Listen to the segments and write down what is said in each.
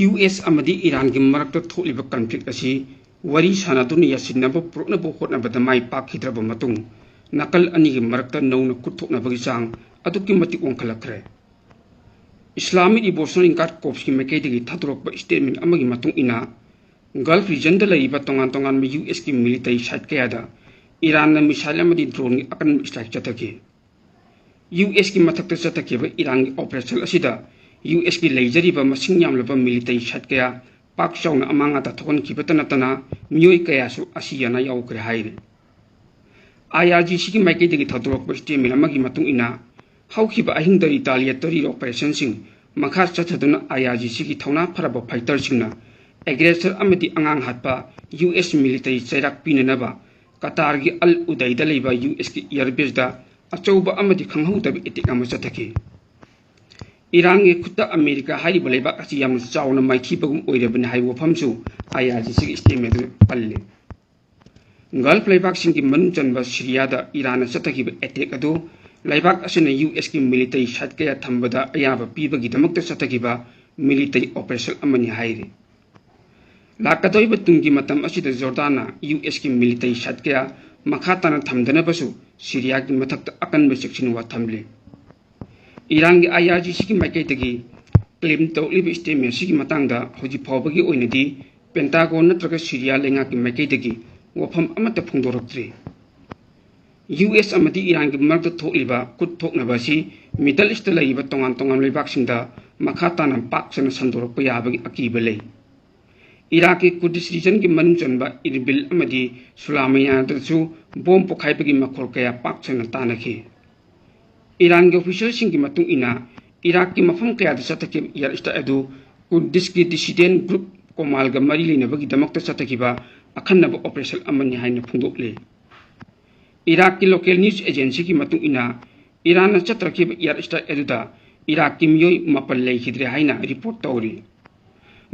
US amadi Iran gi marakta tholiba conflict asi wari sanaduni yasinaba proknaba hotnabada mai pakhidraba matung nakal ani gi marakta nauna kuthoknabagi sang aduki mati onkhalakhre Islamic Abortion Guard Corps ki mekaidigi thadrokba statement amagi matung ina Gulf region da laiba tongan ma US ki military site kayada Iran na missile amadi drone gi akan strike chatake US ki mathakta chatake ba Iran gi operation asida US ki leijariba masing yamlaba military site kaya pak chawna amanga ta thokon kibatana tana miyoi kaya su asiyana yaukre haire IRGC ki mekaidigi thadrokba statement amagi matung ina haukiba ahingda retaliatory operation sing makha chathaduna IRGC ki thona pharaba fighter singna aggressor amadi angang hatpa US military chairak pinanaba Qatar gi Al Udaida leiba US ki airbase da achouba amadi khanghaudabi etik ama chathaki Iran gi khutta America hariba leiba asi yam chawna maithibagum oirebani haibo famsu IRGC ki statement palle Gulf leibak sing ki manung chanba Syria da Iran chathaki attack adu leibak asina US ki military site kaya thambada ayaba pibagi damakta chathaki military operation amani haire Lakatoi batungi matam asida Jordana US ki military site kaya makhatana thamdana basu Syria ki mathakta akan ba section wa thamle Iran gi IRGC ki maikaitagi claim tawlibi statement sigi matangda hoji phawbagi oinadi Pentagon natraga Syria lenga ki maikaitagi wafam amata phungdoraktri US amadi Iran ki marta tholiba kut thoknaba si Middle East laiba tongan leibak singda makhatana paksana sandorak pa yabagi akiba lei Iraqi Kurdish region ki manung chanba Irbil amadi Sulamaya dasu bomb pokhaibagi makhol kaya pakchana tanakhi Iran ge official sing ki matung ina Iraq ki mafam kaya da satake yar ista adu Kurdish ki dissident group komal ga mari lina bagi damakta sataki ba akhanna operation amani haina phungdokle Iraq ki local news agency ki matung ina Iran chatraki yar ista adu da Iraq ki miyoi mapal lei khidre haina report tawri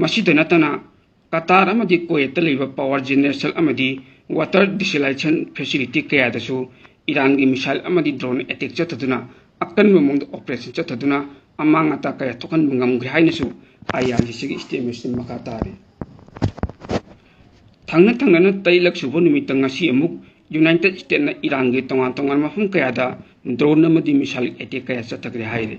masida natana Qatar amadi Kuwait leiba power generation amadi water desalination facility kaya dasu Iran gi missile amadi drone attack chataduna akan mamong operation chataduna amanga ta kaya tokan mungam grihaina su IRGC gi statement makatare thangna na tailak subo nimitang ngasi amuk United States na Iran gi tongan mafum kaya da drone amadi missile attack kaya chatagre haire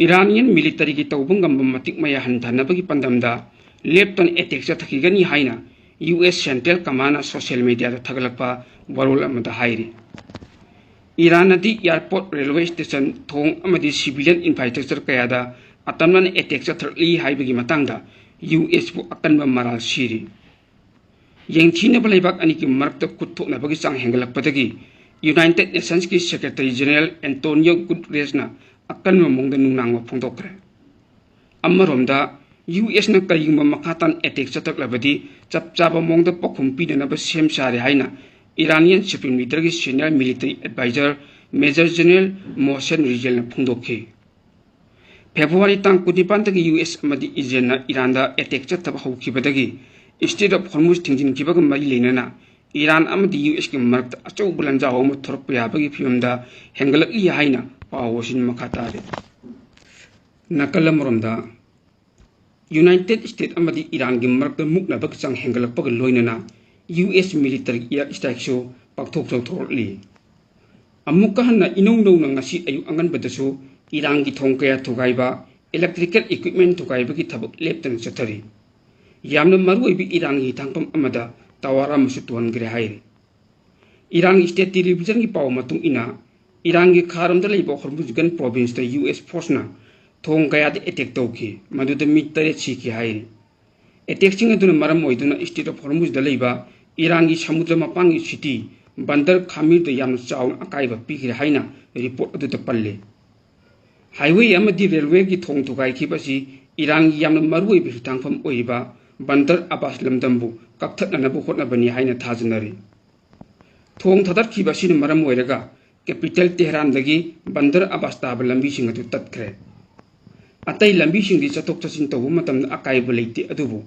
Iranian military gi tawbungam matik maya hanthana bagi pandamda Lepton attack chathaki gani haina US Central Command social media da thagalakpa warol amada hairi Iran adi airport railway station thong amadi civilian infrastructure kaya da atamnan attack chathli haibagi matangda US bu akanba maral siri yengthina balaibak ani ki markta kuthokna bagi sang hengalakpadagi United Nations ki Secretary General Antonio Guterres na akanba mongda nungnangwa phongdokre ammaromda US na kayumba makatan attack chatak labadi chapchaba mongda pokhum pinana ba sem sare haina Iranian Supreme Leader ki senior military advisor Major General Mohsen Rizal na phungdokhi February tang kudipan tagi US amadi Israel na Iran da attack chataba hawkhibadagi State of Hormuz thingjin kibaga mari leinana Iran amadi US ki markta achau bulanja haw muthorp yabagi phimda hengalak I haina pawosin makatare nakalamromda United States amadi Iran gi marakta mukna bak chang hengalak pag loinana US military air strike so pakthok thorli amukka hanna inong na ngasi ayu angan badasu Iran gi thongkaya thugaiba electrical equipment thugaiba gi thabak leptan chathari yamna maroi bi Iran gi thangpam amada tawara musu tuan gre haire Iran state television gi paw matung ina Iran gi kharam da leibo Hormuz gan province da US force na thong kaya de attack tawki maduda mitare chiki hairi attack sing aduna maram oiduna state of Hormuz da leiba Iran gi samudra mapangi city bandar khamir da yam chaw akaiba pikire haina report adu ta palle highway amadi railway gi thong thugai khibasi Iran gi yam marui bi tangfam oiba bandar Abbas lamdambu kakthatna bu hotna bani haina thajnari thong thadar khibasi maram oiraga capital Tehran dagi bandar Abbas tab lambi sing adu tatkre Atai lambi sing di chatok chasin tawu matam akai beleiti adubu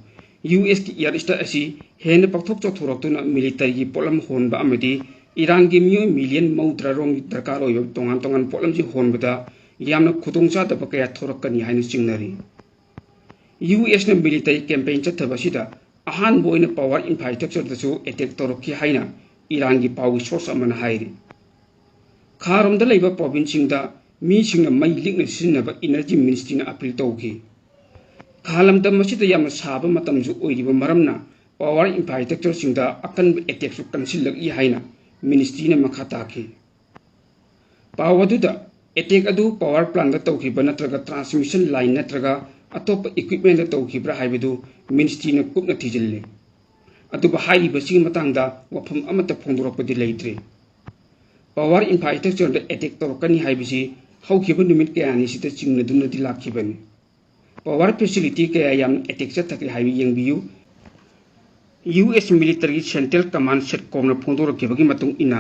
US ki air strike asi hen pakthok chothuroktuna military gi polam hon ba amadi Iran gi million maudra rong darkar oi tongan polam ji hon bada yamna khutong cha da bakaya thorakani haina singnari US na military campaign chathabasida ahan boina power infrastructure dasu attack torokki haina Iran gi power source amana hairi kharam da leiba province singda mi singna mai likna sinaba energy ministry na appeal tawki khalam da masida yam saba matam ju oiriba maramna power infrastructure singda akan attack su kansil i haina ministry na makhata ki power du da attack adu power plant da tawki banatraga transmission line natraga atop equipment da tawki bra haibedu ministry na kupna thijille adu ba hairi basi matangda wafam amata phongdorakpadi leitre power infrastructure da attack torokani haibisi haukiba numit kayani sita chingna dumna dilakibani power facility kaya yam attack chathakri haibi yengbiyu US military central command setcom na phongdorakibagi matung ina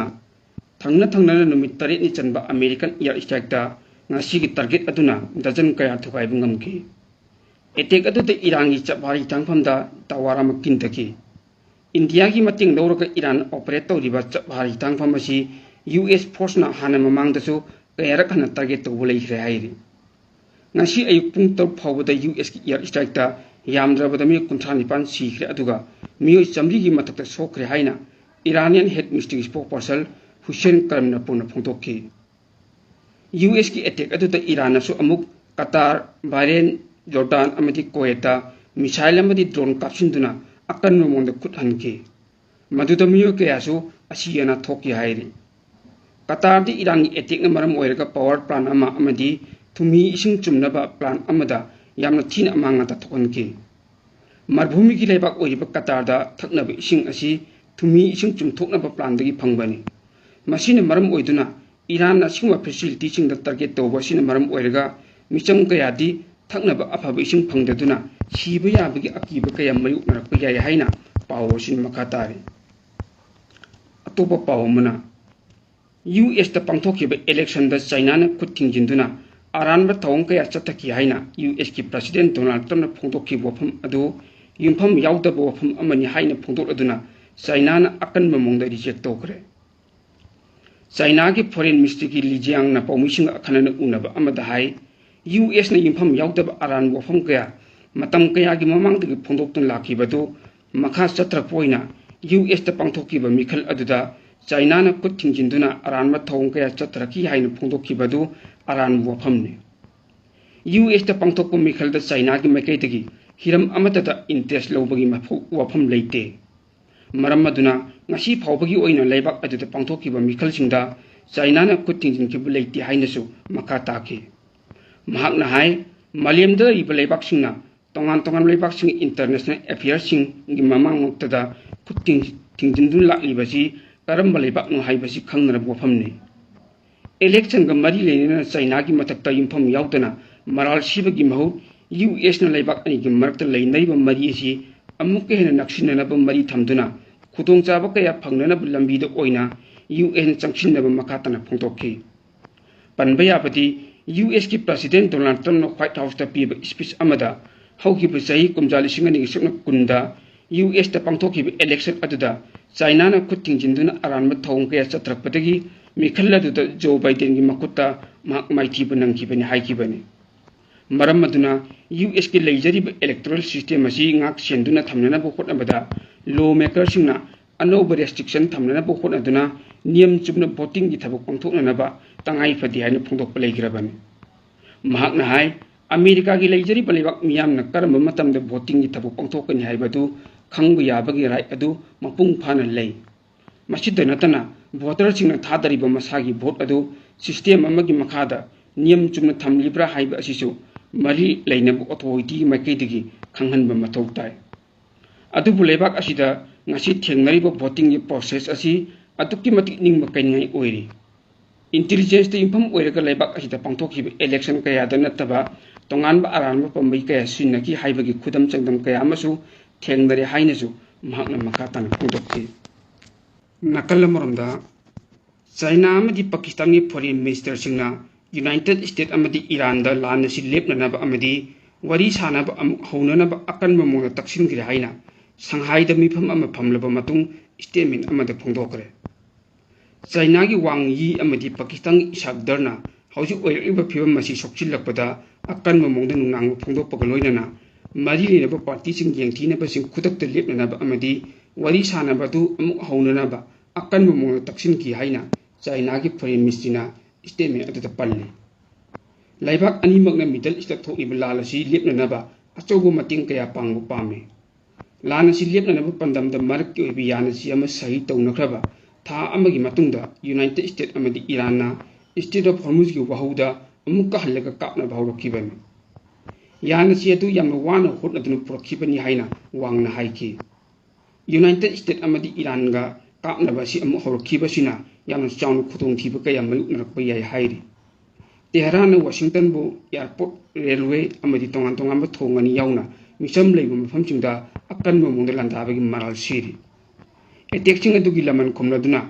thangna numit tare ni chanba American air strike da ngasi gi target aduna dozen kaya thukai bungamki attack adu de Iran gi chabari tangpham da tawara makin taki India ki mating lawraka Iran operate tawriba chabari tangpham asi US force na hana mamang dasu kaya kana target to bulai khre hairi ngasi ayuk pung tor phawda US ki air strike da yamdrabada mi kunthani pan si khre aduga mi chamri gi matakta sokre haina Iranian head ministry spokesperson Hussein Karamna puna phongtokki US ki attack adu da Iran asu amuk Qatar Bahrain Jordan amadi Kuwait missile amadi drone kapsinduna akan momongda khuthanki maduda miyo kayasu asiyana thokki hairi Qatar di Iran ki attack na maram oiraga power plant ama amadi thumi ising chumnaba plant amada yamna thin amanga ta thokanki marbhumi ki leibak oiriba Qatar da thaknaba ising asi thumi ising chumthoknaba plant dagi phangbani masina maram oiduna Iran na singwa facility sing da target to basina maram oiraga micham kayadi thaknaba afaba ising phangdaduna siba yabagi akiba kaya mayu narakpa yai haina power sin makatari atopa power mana US da pangthokiba election da China na khuttingjinduna aranba thawng kaya chathaki haina US ki president Donald Trump na phongtokki wafam adu yumpham yaudaba wafam amani haina phongdok aduna China na akan mamongda reject tokre China ki foreign ministry ki Lijiang na pawmising akhanana unaba amada hai US na yumpham yaudaba aran wafam kaya matam kaya gi mamangdagi phongdoktun lakibadu makha chatrakpoina US ta pangthokiba mikhal aduda China na khuttingjinduna aranba thawng kaya chatraki haina phongdokkibadu aran wafamne US ta pangthokpa mikhal da China gi makaitagi hiram amata da interest lobagi wafam leite maram aduna ngasi phawbagi oina leibak aduda pangthokiba mikhal singda China na khuttingjinkibu leite hainasu makha taki mahakna hai malemda iba leibak singna tongan leibak sing international affairs sing gi mamang muktada khuttingjindun laklibasi karamba leibak no haibasi khangnara wafamne election ga mari leina China gi matakta yumpham yaudana maral sibagi mahut US na leibak ani gi marakta leinaiba mari asi amukke hena naksinana ba mari thamduna khutong chaba kaya phangnana lambi da oina UN changsinna ba makatana phongtokki panba yapati US ki president Donald Trump na White House ta piba speech amada hauki ba sahi kumjali singani sukna kunda US ta pangthoki election aduda China na khuttingjinduna aranma thawng kaya chatrakpadagi mikhalla duda Joe Biden gi makutta maiti banangki bani haiki bani maram aduna US ki leijari electoral system asi ngak senduna thamnana bo khotna bada lawmaker singna anoba restriction thamnana bo khotna duna niyam chubna voting gi thabuk pangthokna na ba tangai phadi haina phongdok pleigrabani mahakna hai America gi leijari balibak miyam na karamba matam da voting gi thabuk pangthokani haibadu khangbu yabagi rai adu mapung phana lei masida natana voter singna thadariba masagi vote adu system amagi makhada niyam chumna thamlibra haiba asisu mari leinabu authority maikaidigi khanghanba mathau tai adubu lebak asida ngasi thengnariba voting gi process asi atukki matik ningba kaingai oiri intelligence te infam oiraga lebak asida pangthokki election kaya da nataba tonganba aranba pambai kaya sinaki haibagi khudam changdam kaya amasu thengnari hainasu mahakna makatan khudokki nakal maramda China amadi Pakistan ni foreign minister singna United States amadi Iran da lan si lepnanaba amadi wari sanaba haunanaba akan mamona taksin gri haina Shanghai da mifam ama phamlaba matung statement amada phongdokre China gi wang yi amadi Pakistan isagdarna hauji oiriba phibam masi sokchilakpada akan mamongda nunang phongdokpaga loinana mari lenabu party sing yengthina sing khudak lepnanaba amadi wari sanaba du amuk haunanaba akanba mongna taksin ki haina China ki foreign ministry statement adu palle laibak animakna middle east thokliba lalasi lepnanaba achobo mating kaya pangbu pame lana si lepnanaba pandamda marak ki obi yana si ama sahi tawnakraba tha amagi matungda United States amadi Iran na State of Hormuz ki wahauda amukka halaga kapna bawrokibani yana si adu yamna wana hotna dunu prokhibani haina wangna haiki United States amadi Iran ga kapna basi amu horokibasina yamna chawnu khutong thiba kaya malu narakpa yai hairi Tehran Washington bu airport railway amadi tongan tongan ba thongani yauna misam leibu mafam chingda akan mamungda landabagi maral siri attacking adugi laman khomladuna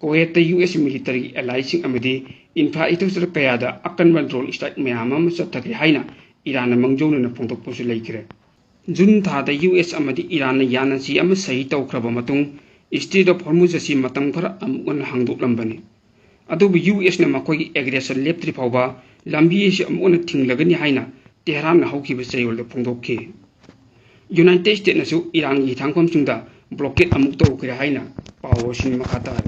Kuwait US military allies amadi infrastructure kayada akan control strike mayama masathakri haina Iran mangjona na phongtok posu leikre June tha da US amadi Iran yana si ama sahi tawkraba matung Strait of Hormuz asi matang khara amun hangdok lambani adubu US na makoi aggression leptri phawba lambi si amun thinglagani haina Tehran na hawkiba chayol da phongdokki United States na su Iran gi thangkom singda blockade amuk tawkre haina pawo sin makata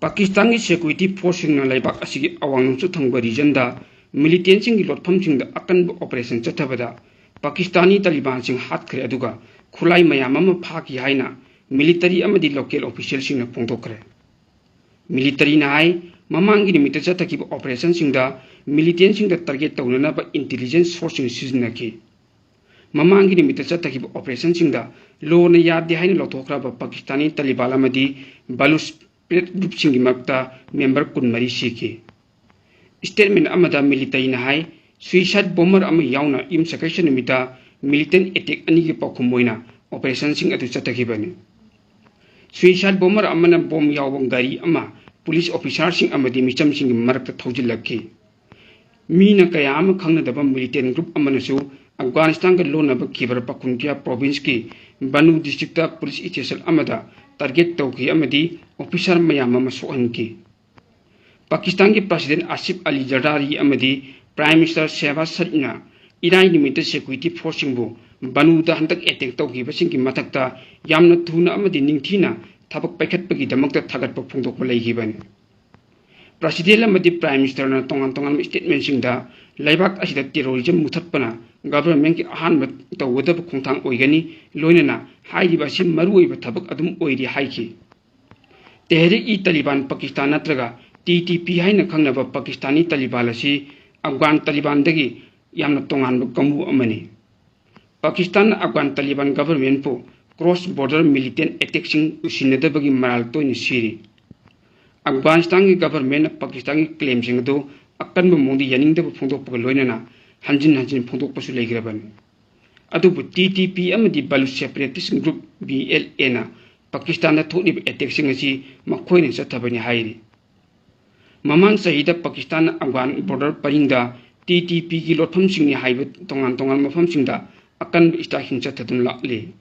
Pakistan ki security force na laibak asigi awang su thangba region da militant sing lotpham singda akan operation chathabada Pakistani Taliban sing hat khre aduga khulai mayam ama phaki haina military amadi local official sing na phongdokre military na hai mamangi nimita chathaki operation singda militant singda target tawna ba intelligence source sing siznaki mamangi nimita chathaki operation singda lo na yadde haina lothokra ba Pakistani Taliban amadi balus group sing makta member kunmari siki statement amada military na hai suicide bomber ama yauna im sakation nimita militant attack ani ki pakhumoina operation sing atu chathaki bani suicide bomber amana bomb yawang gari ama police officer sing amadi micham sing marakta thojilakki mina kaya ama khangna daba militant group amana su Afghanistan ka lona ba Khyber Pakhtunkhwa province ki Banu district ta police station amada target tawki amadi officer mayam ama sohanki Pakistan ki president Asif Ali Zardari amadi prime minister Shehbaz Sharif Iran nimita security force bu Banu da handak attack tawki basing ki matakta yamna thuna amadi ningthina thabak paikhatpagi damakta thagatpa phongdokpa leigibani president amadi prime minister na tongan tongan statement singda laibak asida terrorism muthatpana government ki ahanba tawdaba khongthang oigani loinana hairiba sim maruoiba thabak adum oiri haiki Tehrik-i-Taliban Pakistan natraga TTP haina khangnaba Pakistani Taliban asi Afghan Taliban dagi yamna tonganba kambu amani Pakistan Afghan Taliban government po cross border militant attack sing usinadabagi maral toini siri Afghanistan ki government Pakistan ki claim sing do akan bamongdi yaningdaba phongdokpa loinana hanjin phongdokpa su leigrabani adubu TTP amadi Balus separatist group BLA na Pakistan na thoni attack sing asi makhoina chathabani hairi mamang sahida Pakistan Afghan border paringda TTP ki lotham singni haiba tongan tongan mafam singda akan ista hincha thadun lakle